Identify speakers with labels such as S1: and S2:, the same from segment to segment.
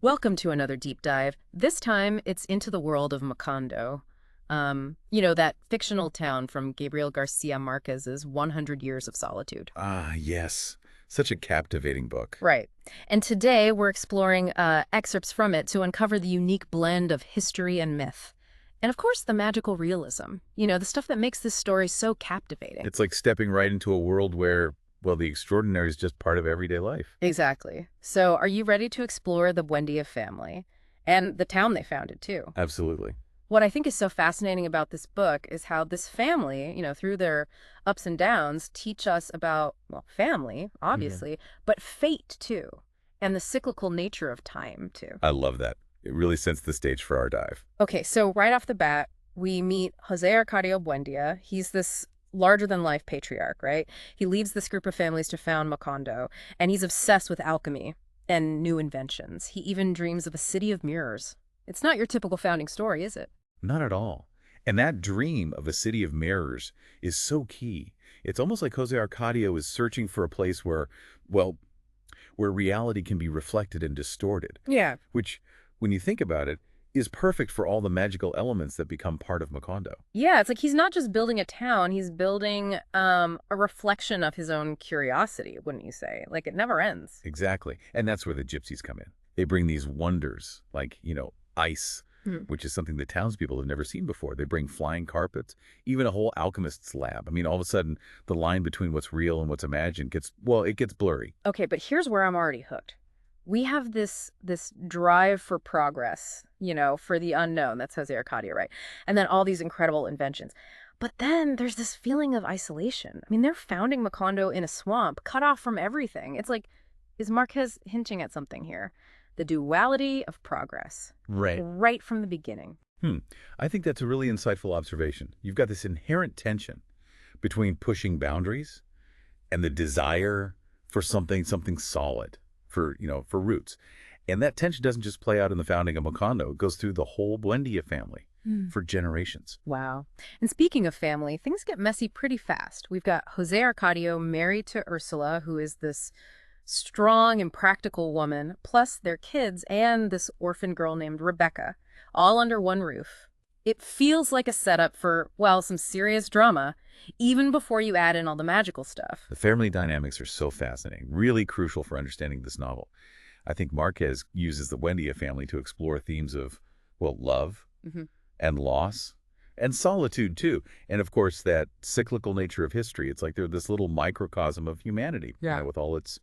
S1: Welcome to another deep dive. This time it's into the world of Macondo. That fictional town from Gabriel Garcia Marquez's 100 Years of Solitude.
S2: Ah, yes. Such a captivating book.
S1: Right. And today we're exploring excerpts from it to uncover the unique blend of history and myth. And of course, the magical realism. The stuff that makes this story so captivating.
S2: It's like stepping right into a world where, well, the extraordinary is just part of everyday life.
S1: Exactly. So are you ready to explore the Buendia family and the town they founded, too?
S2: Absolutely.
S1: What I think is so fascinating about this book is how this family, through their ups and downs, teach us about, well, family,
S2: Mhm.
S1: obviously, but fate too, and the cyclical nature of time too.
S2: I love that. It really sets the stage for our dive.
S1: Okay, so right off the bat, we meet Jose Arcadio Buendia. He's this larger-than-life patriarch, right? He leads this group of families to found Macondo, and he's obsessed with alchemy and new inventions. He even dreams of a city of mirrors. It's not your typical founding story, is it?
S2: Not at all. And that dream of a city of mirrors is so key. It's almost like Jose Arcadio is searching for a place where, well, where reality can be reflected and distorted,
S1: Yeah.
S2: which, when you think about it, is perfect for all the magical elements that become part of Macondo.
S1: Yeah, it's like he's not just building a town, he's building a reflection of his own curiosity, wouldn't you say? Like it never ends.
S2: Exactly. And that's where the gypsies come in. They bring these wonders like, ice,
S1: Hmm.
S2: which is something the townspeople have never seen before. They bring flying carpets, even a whole alchemist's lab. I mean, all of a sudden, the line between what's real and what's imagined gets, well, it gets blurry.
S1: Okay, but here's where I'm already hooked. We have this drive for progress, for the unknown. That's Jose Arcadia, right? And then all these incredible inventions. But then there's this feeling of isolation. I mean, they're founding Macondo in a swamp, cut off from everything. It's like, is Marquez hinting at something here? The duality of progress,
S2: Right.
S1: right from the beginning.
S2: Hmm. I think that's a really insightful observation. You've got this inherent tension between pushing boundaries and the desire for something solid, for roots. And that tension doesn't just play out in the founding of Macondo. It goes through the whole Buendia family
S1: Hmm.
S2: for generations.
S1: Wow. And speaking of family, things get messy pretty fast. We've got Jose Arcadio married to Ursula, who is this strong and practical woman, plus their kids and this orphan girl named Rebecca, all under one roof. It feels like a setup for, well, some serious drama, even before you add in all the magical stuff.
S2: The family dynamics are so fascinating, really crucial for understanding this novel. I think Marquez uses the Buendia family to explore themes of, well, love
S1: Hmm.
S2: and loss and solitude too. And of course, that cyclical nature of history. It's like they're this little microcosm of humanity,
S1: Yeah.
S2: with all its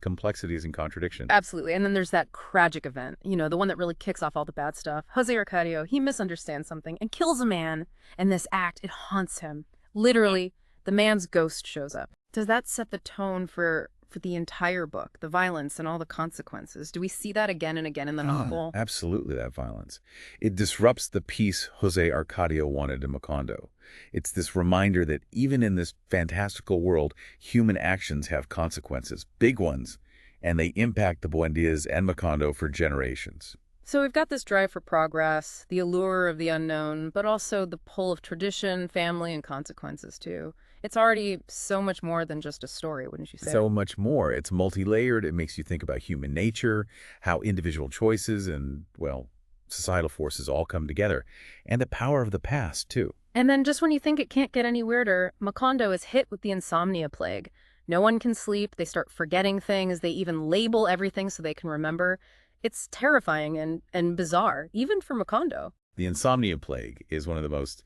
S2: complexities and contradiction.
S1: Absolutely. And then there's that tragic event, the one that really kicks off all the bad stuff. Jose Arcadio, he misunderstands something and kills a man. And this act, it haunts him. Literally, the man's ghost shows up. Does that set the tone for the entire book, the violence and all the consequences? Do we see that again and again in the novel?
S2: Absolutely, that violence. It disrupts the peace Jose Arcadio wanted in Macondo. It's this reminder that even in this fantastical world, human actions have consequences, big ones, and they impact the Buendias and Macondo for generations.
S1: So we've got this drive for progress, the allure of the unknown, but also the pull of tradition, family, and consequences, too. It's already so much more than just a story, wouldn't you say?
S2: So much more. It's multi-layered. It makes you think about human nature, how individual choices and, well, societal forces all come together, and the power of the past, too.
S1: And then just when you think it can't get any weirder, Macondo is hit with the insomnia plague. No one can sleep, they start forgetting things, they even label everything so they can remember. It's terrifying and bizarre, even for Macondo.
S2: The insomnia plague is one of the most,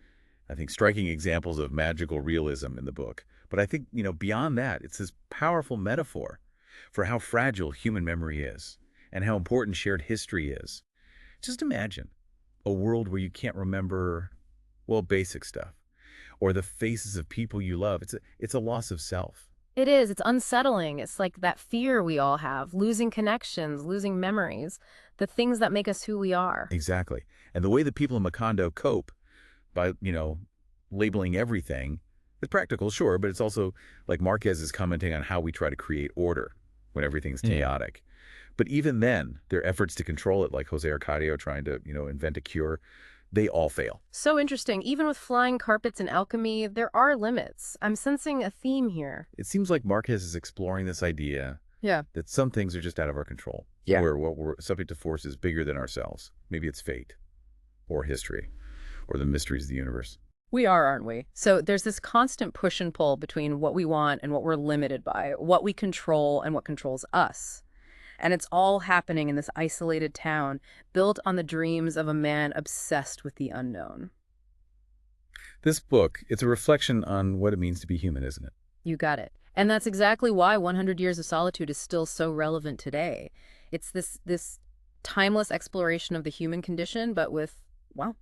S2: I think, striking examples of magical realism in the book. But I think, beyond that, it's this powerful metaphor for how fragile human memory is and how important shared history is. Just imagine a world where you can't remember, well, basic stuff or the faces of people you love. It's a loss of self.
S1: It is, it's unsettling. It's like that fear we all have, losing connections, losing memories, the things that make us who we are.
S2: Exactly. And the way the people in Macondo cope by, labeling everything, it's practical, sure, but it's also like Marquez is commenting on how we try to create order when everything's chaotic. But even then, their efforts to control it, like Jose Arcadio trying to, invent a cure, they all fail.
S1: So interesting. Even with flying carpets and alchemy, there are limits. I'm sensing a theme here.
S2: It seems like Marquez is exploring this idea
S1: Yeah.
S2: that some things are just out of our control.
S1: Yeah.
S2: We're subject to forces bigger than ourselves. Maybe it's fate or history or the mysteries of the universe.
S1: We are, aren't we? So there's this constant push and pull between what we want and what we're limited by, what we control and what controls us. And it's all happening in this isolated town built on the dreams of a man obsessed with the unknown.
S2: This book, it's a reflection on what it means to be human, isn't it?
S1: You got it. And that's exactly why 100 Years of Solitude is still so relevant today. It's this timeless exploration of the human condition, but with, well,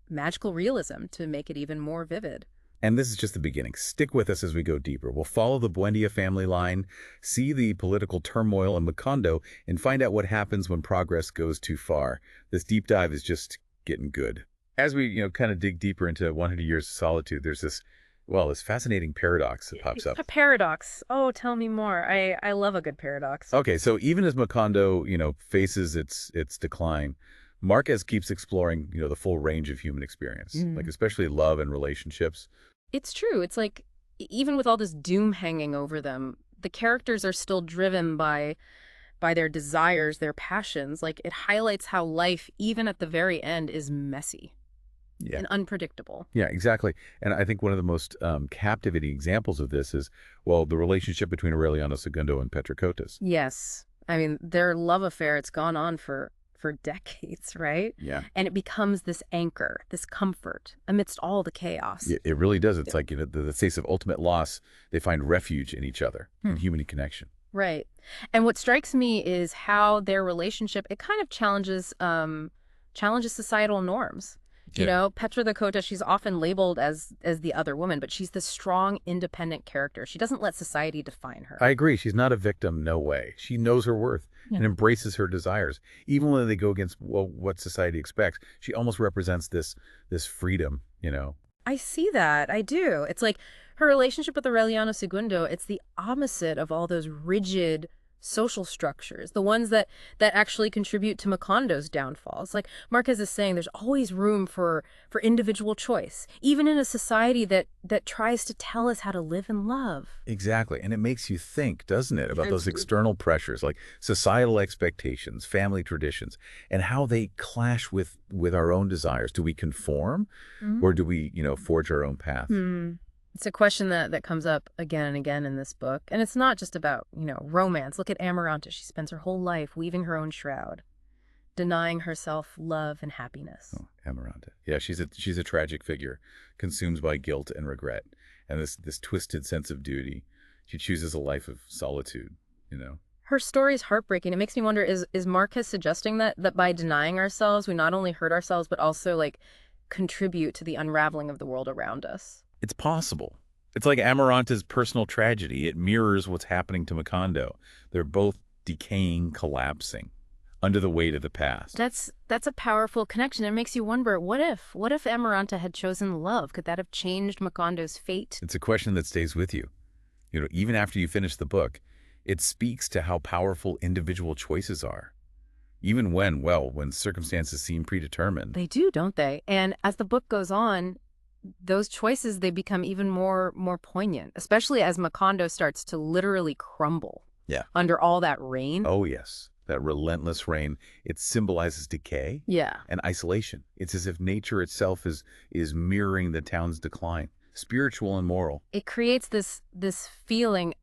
S1: magical realism to make it even more vivid.
S2: And this is just the beginning. Stick with us as we go deeper. We'll follow the Buendia family line, see the political turmoil in Macondo, and find out what happens when progress goes too far. This deep dive is just getting good. As we, kind of dig deeper into 100 Years of Solitude, there's this fascinating paradox that pops up.
S1: A paradox. Oh, tell me more. I love a good paradox.
S2: Okay, so even as Macondo, faces its decline, Marquez keeps exploring, the full range of human experience, like especially love and relationships.
S1: It's true. It's like, even with all this doom hanging over them, the characters are still driven by their desires, their passions. Like, it highlights how life, even at the very end, is messy and unpredictable.
S2: Yeah, exactly. And I think one of the most captivating examples of this is, the relationship between Aureliano Segundo and Petra Cotas.
S1: Yes. I mean, their love affair, it's gone on for decades, right?
S2: Yeah.
S1: And it becomes this anchor, this comfort amidst all the chaos.
S2: It really does. It's like, the face of ultimate loss, they find refuge in each other, in human connection.
S1: Right. And what strikes me is how their relationship, it kind of challenges societal norms. Petra the Cota, she's often labeled as the other woman, but she's this strong, independent character. She doesn't let society define her.
S2: I agree. She's not a victim, no way. She knows her worth and embraces her desires. Even when they go against what society expects, she almost represents this freedom,
S1: I see that. I do. It's like her relationship with Aureliano Segundo, it's the opposite of all those rigid social structures, the ones that actually contribute to Macondo's downfalls. Like Marquez is saying, there's always room for individual choice, even in a society that tries to tell us how to live and love.
S2: Exactly. And it makes you think, doesn't it, about those external pressures like societal expectations, family traditions, and how they clash with our own desires. Do we conform or do we, forge our own path?
S1: It's a question that comes up again and again in this book. And it's not just about, romance. Look at Amaranta. She spends her whole life weaving her own shroud, denying herself love and happiness.
S2: Oh, Amaranta. Yeah, she's a tragic figure, consumed by guilt and regret, and this twisted sense of duty. She chooses a life of solitude,
S1: Her story is heartbreaking. It makes me wonder, is Marquez suggesting that by denying ourselves, we not only hurt ourselves, but also, contribute to the unraveling of the world around us?
S2: It's possible. It's like Amaranta's personal tragedy. It mirrors what's happening to Macondo. They're both decaying, collapsing under the weight of the past.
S1: That's a powerful connection. It makes you wonder, what if Amaranta had chosen love? Could that have changed Macondo's fate?
S2: It's a question that stays with you. Even after you finish the book, it speaks to how powerful individual choices are. Even when circumstances seem predetermined.
S1: They do, don't they? And as the book goes on, those choices, they become even more poignant, especially as Macondo starts to literally crumble under all that rain.
S2: Oh, yes. That relentless rain. It symbolizes decay and isolation. It's as if nature itself is mirroring the town's decline, spiritual and moral.
S1: It creates this feeling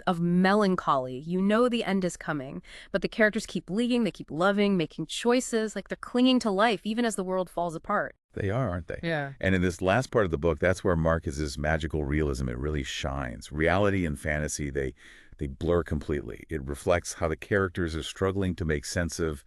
S1: of melancholy. The end is coming, but the characters keep leading, they keep loving, making choices, like they're clinging to life even as the world falls apart.
S2: They are, aren't they?
S1: Yeah.
S2: And in this last part of the book, that's where Marquez's magical realism, it really shines. Reality and fantasy, they blur completely. It reflects how the characters are struggling to make sense of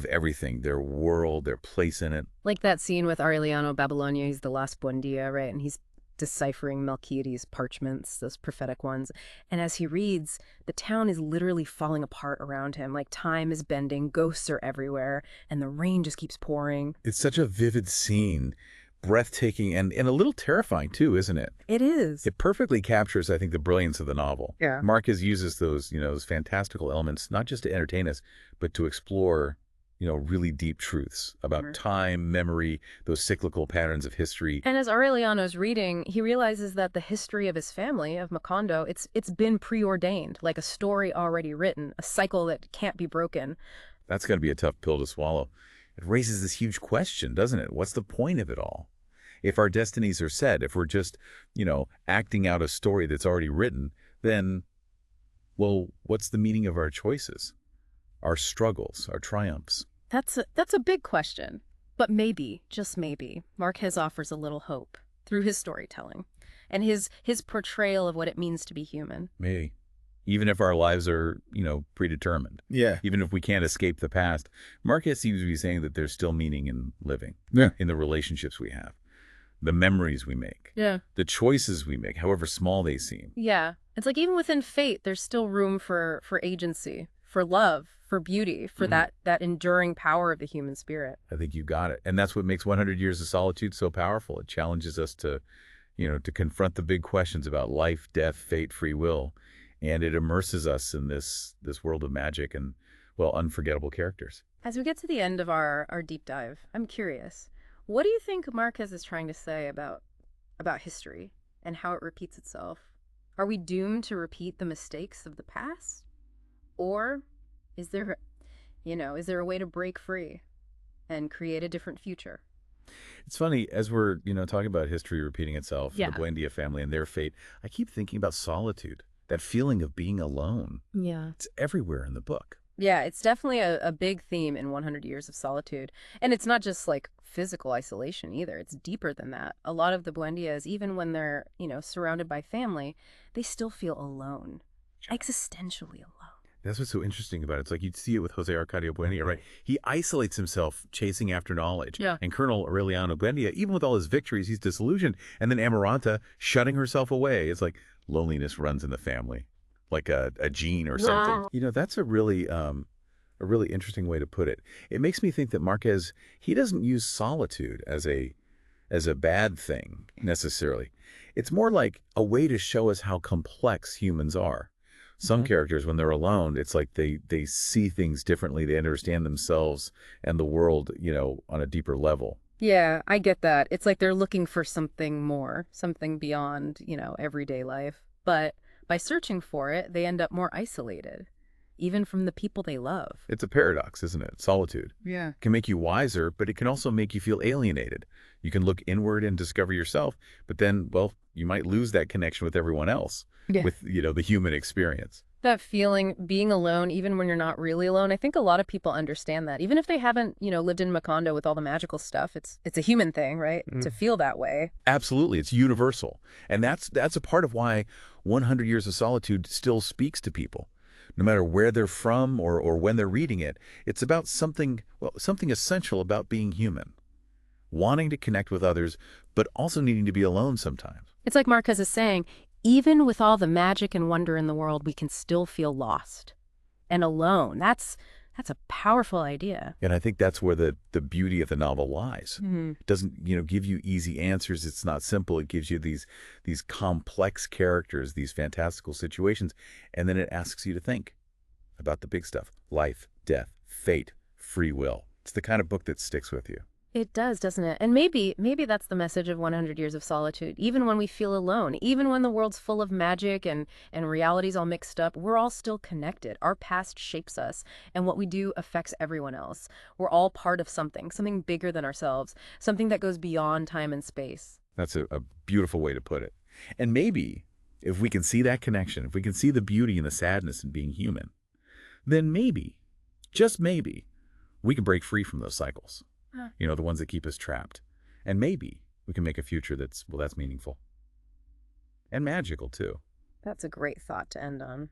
S2: everything, their world, their place in it.
S1: Like that scene with Aureliano Babilonia, he's the last Buendia, right? And he's deciphering Melquiades' parchments, those prophetic ones. And as he reads, the town is literally falling apart around him. Like time is bending, ghosts are everywhere, and the rain just keeps pouring.
S2: It's such a vivid scene, breathtaking and a little terrifying too, isn't it?
S1: It is.
S2: It perfectly captures, I think, the brilliance of the novel.
S1: Yeah.
S2: Marquez uses those fantastical elements, not just to entertain us, but to explore really deep truths about time, memory, those cyclical patterns of history.
S1: And as Aureliano's reading, he realizes that the history of his family, of Macondo, it's been preordained, like a story already written, a cycle that can't be broken.
S2: That's got to be a tough pill to swallow. It raises this huge question, doesn't it? What's the point of it all? If our destinies are set, if we're just, acting out a story that's already written, then, well, what's the meaning of our choices, our struggles, our triumphs?
S1: That's a big question. But maybe, just maybe, Marquez offers a little hope through his storytelling and his portrayal of what it means to be human.
S2: Maybe. Even if our lives are, predetermined.
S3: Yeah.
S2: Even if we can't escape the past. Marquez seems to be saying that there's still meaning in living.
S3: Yeah.
S2: In the relationships we have. The memories we make.
S1: Yeah.
S2: The choices we make, however small they seem.
S1: Yeah. It's like even within fate, there's still room for agency, for love, for beauty, for that enduring power of the human spirit.
S2: I think you got it. And that's what makes 100 Years of Solitude so powerful. It challenges us to, to confront the big questions about life, death, fate, free will. And it immerses us in this world of magic and, well, unforgettable characters.
S1: As we get to the end of our deep dive, I'm curious, what do you think Marquez is trying to say about history and how it repeats itself? Are we doomed to repeat the mistakes of the past? Or is there a way to break free and create a different future?
S2: It's funny, as we're, talking about history repeating itself,
S1: Yeah.
S2: the Buendia family and their fate, I keep thinking about solitude, that feeling of being alone.
S1: Yeah.
S2: It's everywhere in the book.
S1: Yeah, it's definitely a big theme in 100 Years of Solitude. And it's not just like physical isolation either. It's deeper than that. A lot of the Buendias, even when they're, surrounded by family, they still feel alone, existentially alone.
S2: That's what's so interesting about it. It's like you'd see it with Jose Arcadio Buendia, right? He isolates himself chasing after knowledge.
S1: Yeah.
S2: And Colonel Aureliano Buendia, even with all his victories, he's disillusioned. And then Amaranta shutting herself away. It's like loneliness runs in the family, like a gene or something. That's a really interesting way to put it. It makes me think that Marquez, he doesn't use solitude as a bad thing necessarily. It's more like a way to show us how complex humans are. Some characters, when they're alone, it's like they see things differently. They understand themselves and the world, on a deeper level.
S1: Yeah, I get that. It's like they're looking for something more, something beyond, everyday life. But by searching for it, they end up more isolated, even from the people they love.
S2: It's a paradox, isn't it? Solitude.
S3: Yeah.
S2: It can make you wiser, but it can also make you feel alienated. You can look inward and discover yourself, but then, well, you might lose that connection with everyone else, with, the human experience.
S1: That feeling, being alone, even when you're not really alone, I think a lot of people understand that. Even if they haven't, lived in Macondo with all the magical stuff, it's a human thing, right? To feel that way.
S2: Absolutely. It's universal. And that's a part of why 100 Years of Solitude still speaks to people. No matter where they're from or when they're reading it, it's about something essential about being human. Wanting to connect with others, but also needing to be alone sometimes.
S1: It's like Marquez is saying, even with all the magic and wonder in the world, we can still feel lost and alone. That's a powerful idea.
S2: And I think that's where the beauty of the novel lies.
S1: Mm-hmm.
S2: It doesn't, give you easy answers. It's not simple. It gives you these complex characters, these fantastical situations, and then it asks you to think about the big stuff: life, death, fate, free will. It's the kind of book that sticks with you.
S1: It does, doesn't it? And maybe that's the message of 100 Years of Solitude. Even when we feel alone, even when the world's full of magic and reality's all mixed up, we're all still connected. Our past shapes us, and what we do affects everyone else. We're all part of something bigger than ourselves, something that goes beyond time and space.
S2: That's a beautiful way to put it. And maybe if we can see that connection, if we can see the beauty and the sadness in being human, then maybe, just maybe, we can break free from those cycles. The ones that keep us trapped. And maybe we can make a future that's meaningful. And magical, too.
S1: That's a great thought to end on.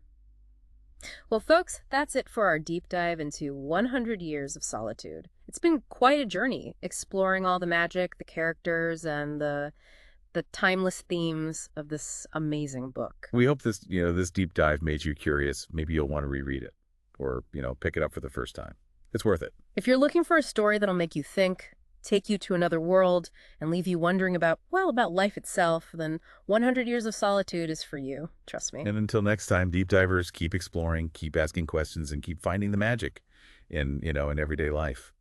S1: Well, folks, that's it for our deep dive into 100 Years of Solitude. It's been quite a journey, exploring all the magic, the characters, and the timeless themes of this amazing book.
S2: We hope this deep dive made you curious. Maybe you'll want to reread it or, pick it up for the first time. It's worth it.
S1: If you're looking for a story that'll make you think, take you to another world, and leave you wondering about life itself, then 100 Years of Solitude is for you. Trust me.
S2: And until next time, deep divers, keep exploring, keep asking questions, and keep finding the magic in everyday life.